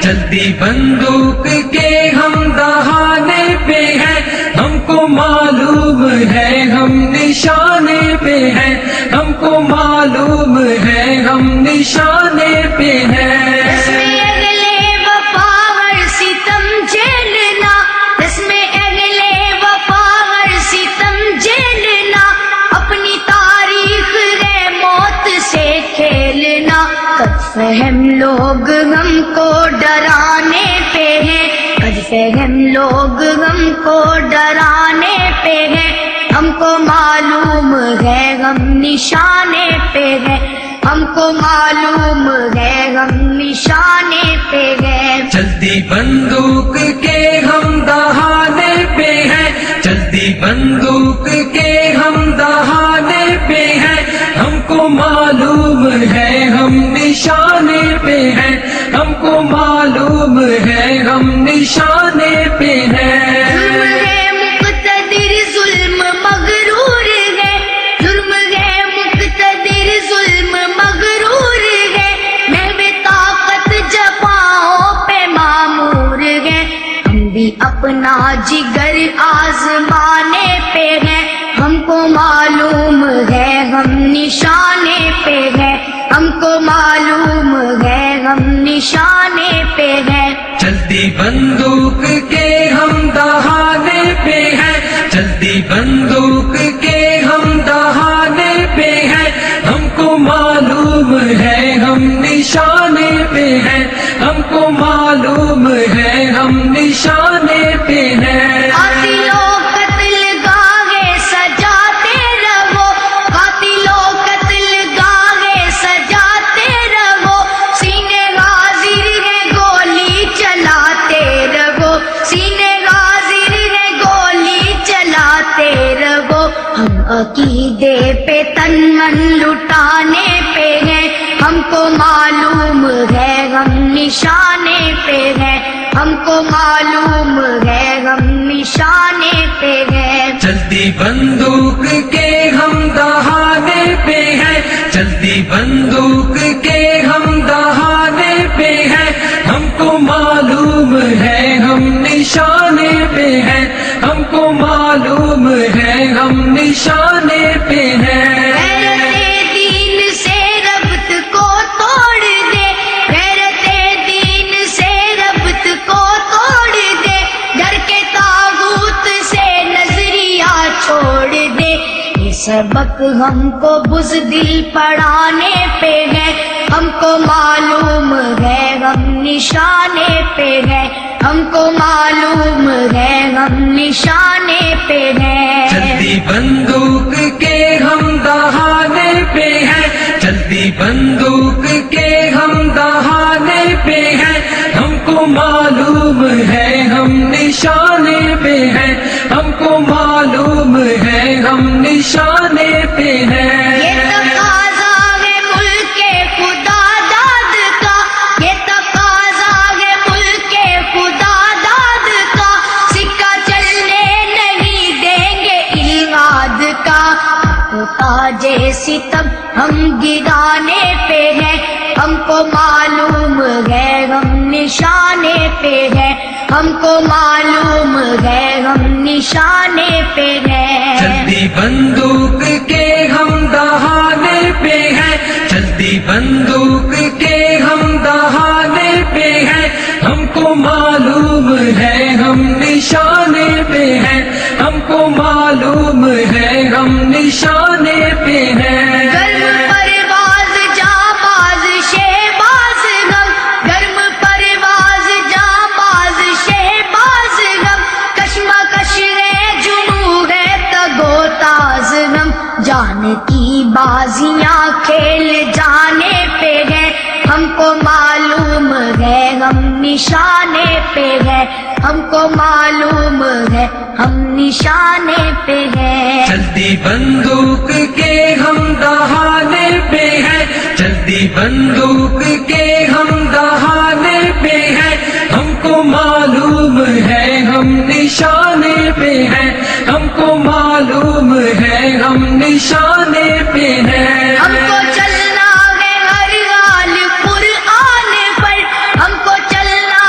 چلتی بندوق کے ہم دہانے پہ ہیں، ہم کو معلوم ہے ہم نشانے پہ ہیں، ہم کو معلوم ہے ہم نشانے پہ ہیں۔ فہم لوگ ہم کو ڈرانے پہ ہیں، قد فہم لوگ ہم کو ڈرانے پہ ہیں، ہم کو معلوم ہے ہم نشانے پہ ہیں، ہم کو معلوم ہے ہم نشانے پہ ہیں۔ چلتی بندوق کے ہم دہانے پہ ہیں، چلتی بندوق کے ہم دہانے پہ ہیں، ہم کو معلوم ہے ہم نشانے پہ ہیں، ہم کو معلوم ہے ہم نشانے پہ ہیں۔ ظلم ہے مقتدر ظلم مغرور ہے، ظلم ہے مقتدر ظلم مغرور ہے، محو طاقت جفاؤں پہ معمور ہے، ہم بھی اپنا جگر آزمانے پہ ہیں، ہم کو معلوم ہے ہم نشانے پہ ہیں، ہم کو معلوم ہے ہم نشانے پہ ہیں۔ چلتی بندوق کے ہم دہانے پہ ہیں، چلتی بندوق کے ہم دہانے پہ ہیں، ہم کو معلوم ہے ہم نشانے پہ ہیں، ہم کو معلوم ہے ہم نشانے پہ ہیں۔ قاتلوں قتل گاہیں سجاتے رہو، قاتلوں قتل گاہیں سجاتے رہو، سینے حاضر ہے گولی چلاتے رہو، سینے حاضر ہے گولی چلاتے رہو، ہم عقیدے پہ تن من لٹانے پہ ہیں، ہم کو معلوم ہے ہم نشانے پہ ہیں، ہم کو معلوم ہے ہم نشانے پہ ہیں۔ چلتی بندوق کے ہم دہانے پہ ہیں، چلتی بندوق کے ہم دہانے پہ ہیں، ہم کو معلوم ہے ہم نشانے پہ ہیں، ہم کو معلوم ہے ہم نشانے پہ ہیں۔ غیرت دین سے ربط کو توڑ دے، غیرت دین سے ربط کو توڑ دے، ڈر کے طاغوت سے نظریہ چھوڑ دے، یہ سبق ہم کو بزدل پڑھانے پہ ہے، ہم کو معلوم ہے ہم نشانے پہ ہے، ہم کو معلوم ہے ہم نشانے پہ ہیں۔ چلتی بندوق کے ہم دہانے پہ ہیں، چلتی بندوق کے ہم دہانے پہ ہیں، ہم کو معلوم ہے ہم نشانے پہ ہیں، ہم کو معلوم ہے ہم نشانے پہ ہیں۔ یہ تقاضا ہے ملک خدا داد کا، یہ تقاضا ہے ملک خدا داد کا، سکہ چلنے نہیں دیں گے الہاد کا، تاج ستم ہم گرانے پہ ہیں، ہم کو معلوم ہے ہم نشانے پہ ہیں، ہم کو معلوم ہے ہم نشانے پہ ہیں۔ چلتی بندوق کے ہم دہانے پہ ہیں، چلتی بندوق کے ہم دہانے پہ ہیں، ہم کو معلوم ہے ہم نشانے پہ ہیں، ہم کو معلوم ہے ہم نشانے پہ ہیں۔ گرم پرواز جانباز شہباز غم، گرم پرواز جانباز شہباز غم، کشمکش ہے جنوں ہے تگو تاز غم، جان کی بازیاں کھیل جانے پہ ہیں، ہم کو معلوم ہے ہم نشانے پہ ہے، ہم کو معلوم ہے ہم نشانے پہ ہیں۔ چلتی بندوق کے ہم دہانے پہ ہیں، چلتی بندوق کے ہم دہانے پہ ہیں، ہم کو معلوم ہے ہم نشانے پہ ہیں، ہم کو معلوم ہے ہم نشانے پہ ہیں۔ ہم کو چلنا ہے ہر حال قرآن پر، ہم کو چلنا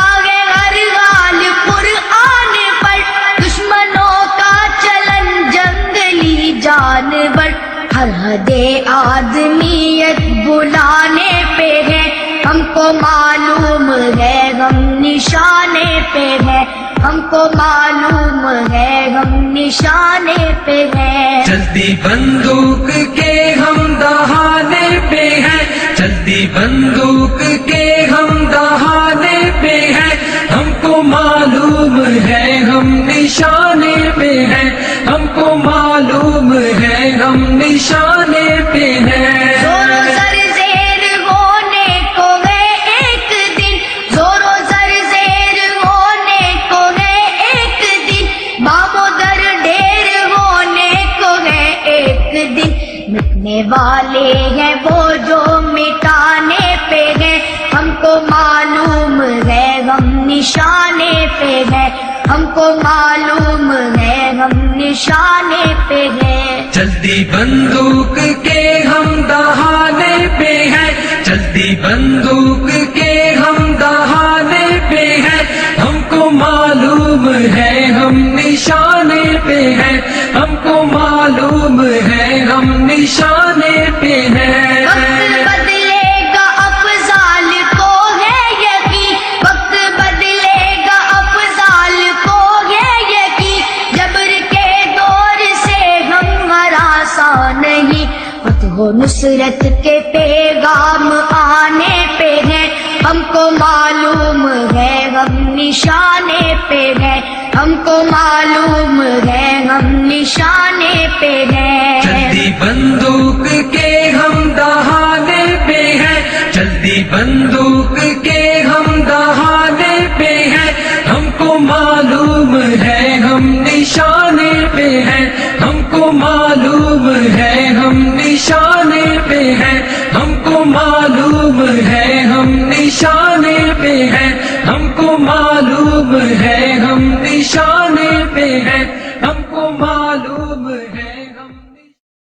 فرحت آدمیت بلانے پہ ہے، ہم کو معلوم ہے غم نشانے پہ ہے، ہم کو معلوم ہے غم نشانے پہ ہے۔ چلتی بندوق کے ہم دہانے پہ ہیں، چلتی بندوق کے ہم دہانے پہ ہیں، ہم کو معلوم ہے ہم نشانے پہ ہیں، ہم کو معلوم ہے ہم نشانے پہ ہیں۔ زور و زر زیر ہونے کو ہے ایک دن، زور و زر زیر ہونے کو ہے ایک دن، بام و در ڈھیر ہونے کو ہے ایک دن، مٹنے والے ہیں وہ جو مٹانے پہ ہیں، ہم کو معلوم ہے غم نشانے پہ ہے، ہم کو معلوم ہے غم نشانے پہ ہے۔ چلتی بندوق کے ہم دہانے پہ ہیں، چلتی بندوق کے ہم دہانے پہ ہیں، ہم کو معلوم ہے ہم نشانے پہ ہیں، ہم کو معلوم ہے ہم نشانے پہ ہیں۔ وقت بدلے گا افضال کو ہے یقین، وقت بدلے گا افضال کو ہے یقین، جبر کے دور سے ہم ہراساں نہیں، فتح و نصرت کے پیغام آنے پہ ہیں، ہم کو معلوم ہے غم نشانے پہ ہے، ہم کو معلوم ہے غم نشانے پہ ہے۔ چلتی بندوق کے ہم دہانے پہ ہیں، چلتی بندوق کے ہم دہانے پہ ہیں، ہم کو معلوم ہے ہم نشانے پہ ہیں، ہم کو معلوم ہے ہم نشانے پہ ہیں، ہم کو معلوم ہے ہم نشانے پہ ہیں، ہم کو معلوم ہے ہم نشانے پہ ہیں۔